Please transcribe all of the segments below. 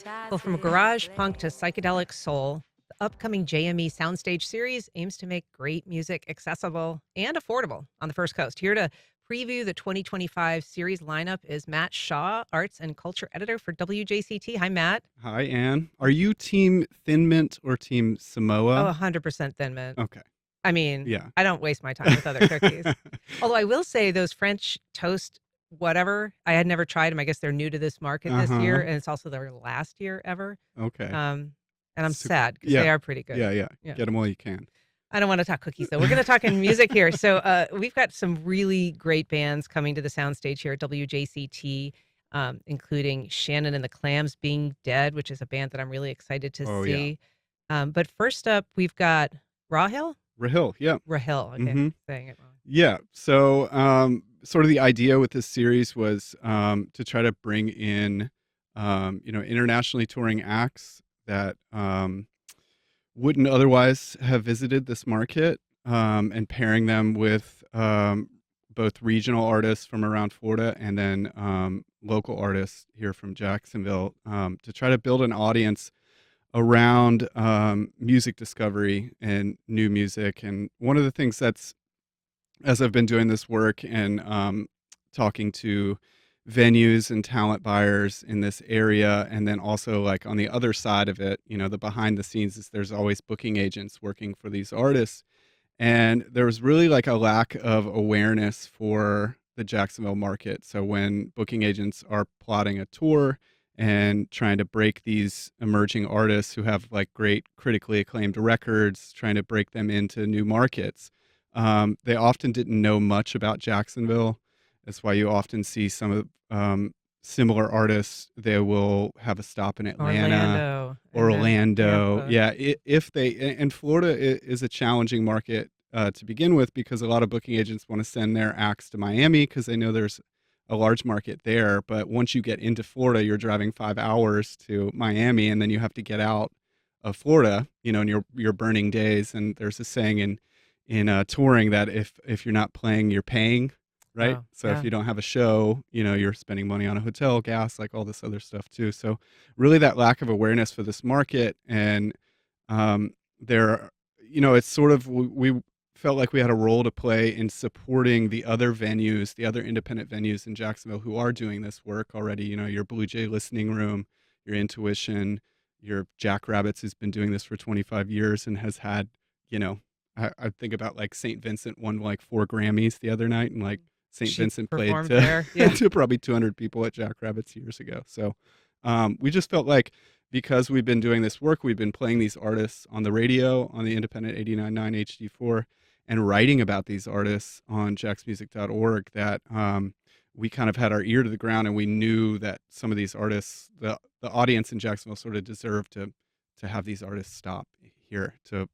Well, from garage punk to psychedelic soul, the upcoming JME Soundstage Series aims to make great music accessible and affordable on the First Coast. Here to preview the 2025 series lineup is Matt Shaw, Arts and Culture Editor for WJCT. Hi, Matt. Hi, Anne. Are you team Thin Mint or team Oh, Samoa? 100% Thin Mint. Okay. I mean, Yeah. I don't waste my time with other cookies. Although I will say those French toast whatever, I had never tried them. I guess they're new to this market this year, Uh-huh. and it's also their last year ever. Okay. And I'm Super. sad because they Yeah. are pretty good. Yeah. Yeah. Get them while you can. I don't want to talk cookies though. We're going to talk in music here. So we've got some really great bands coming to the soundstage here at WJCT, including Shannon and the Clams Being Dead, which is a band that I'm really excited to Oh, yeah. see. But first up, we've got Rahill. Rahill. Yeah. Rahill. Okay, Mm-hmm. I'm saying it wrong. Yeah. So, sort of the idea with this series was to try to bring in, internationally touring acts that wouldn't otherwise have visited this market, and pairing them with both regional artists from around Florida and then local artists here from Jacksonville, to try to build an audience around music discovery and new music. And one of the things that's, as I've been doing this work and talking to venues and talent buyers in this area, and then also like on the other side of it, the behind the scenes is there's always booking agents working for these artists. And there was really like a lack of awareness for the Jacksonville market. So when booking agents are plotting a tour and trying to break these emerging artists who have like great critically acclaimed records, trying to break them into new markets, they often didn't know much about Jacksonville. That's why you often see some of similar artists. They will have a stop in Atlanta Orlando. or And then Orlando. Tampa. Yeah, if they, and Florida is a challenging market to begin with, because a lot of booking agents want to send their acts to Miami because they know there's a large market there. But once you get into Florida, you're driving 5 hours to Miami, and then you have to get out of Florida, and you're burning days. And there's a saying in touring that if you're not playing, you're paying, right? Oh, So if yeah. you don't have a show, you're spending money on a hotel, gas, like all this other stuff too. So really that lack of awareness for this market. And there, it's sort of, we felt like we had a role to play in supporting the other venues, the other independent venues in Jacksonville who are doing this work already. Your Blue Jay Listening Room, your Intuition, your Jackrabbits has been doing this for 25 years and has had, I think about like St. Vincent won like 4 Grammys the other night, and like St. She Vincent played performed to there. Yeah. to probably 200 people at Jackrabbits years ago. So we just felt like, because we've been doing this work, we've been playing these artists on the radio, on the independent 89.9 HD4, and writing about these artists on jacksmusic.org, that we kind of had our ear to the ground, and we knew that some of these artists, the audience in Jacksonville sort of deserved to have these artists stop here to,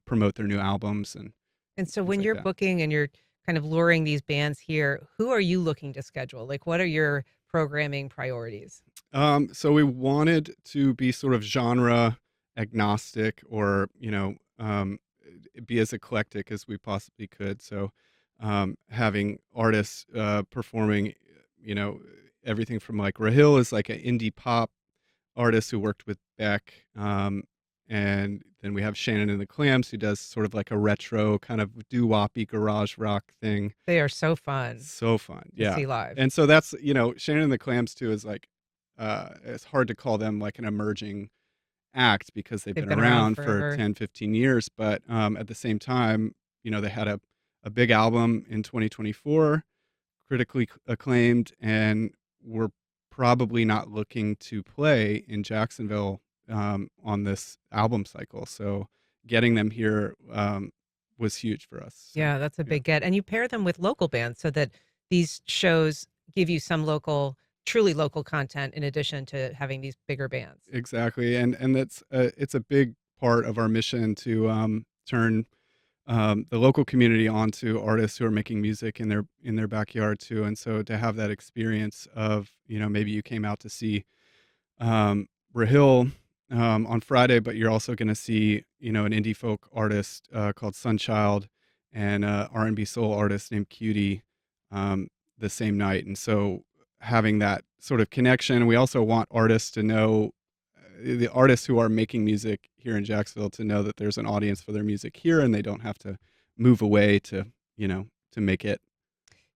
promote their new albums and And so things when like you're that. booking and you're kind of luring these bands here, who are you looking to schedule? Like, what are your programming priorities? So we wanted to be sort of genre agnostic, or be as eclectic as we possibly could. So having artists performing, you know, everything from like Rahill is like an indie pop artist who worked with Beck. And then we have Shannon and the Clams, who does sort of like a retro kind of doo-woppy garage rock thing. They are so fun So fun. to Yeah. see live. And so that's, Shannon and the Clams too is like, it's hard to call them like an emerging act because they've They've been been around around for forever. 10, 15 years. But at the same time, they had a big album in 2024, critically acclaimed, and we're probably not looking to play in Jacksonville on this album cycle. So getting them here was huge for us. So, Yeah, that's a yeah. big get. And you pair them with local bands so that these shows give you some local, truly local content in addition to having these bigger bands. Exactly, and that's it's a big part of our mission to turn the local community onto artists who are making music in their backyard too. And so to have that experience of, maybe you came out to see Rahill on Friday, but you're also going to see, an indie folk artist called Sunchild, and R&B soul artist named Cutie the same night. And so having that sort of connection, we also want artists to know the artists who are making music here in Jacksonville to know that there's an audience for their music here, and they don't have to move away to, to make it.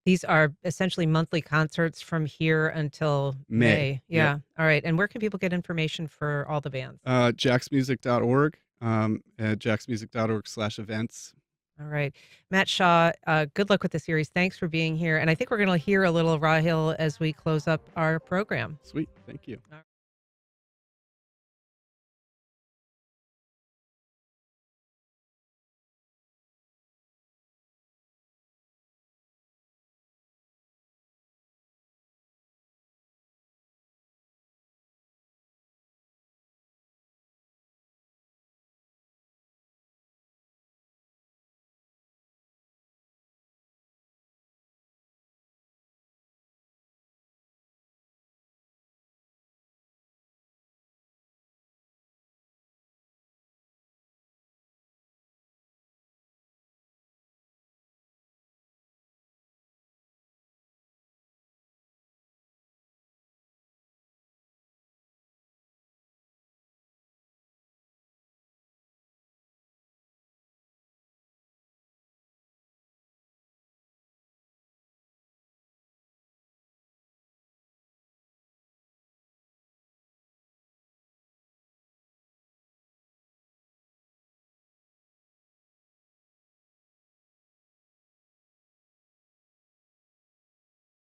These are essentially monthly concerts from here until May. May. Yep. Yeah. All right. And where can people get information for all the bands? Jacksmusic.org, at jacksmusic.org/events. All right. Matt Shaw, good luck with the series. Thanks for being here. And I think we're going to hear a little Rahill as we close up our program. Sweet. Thank you.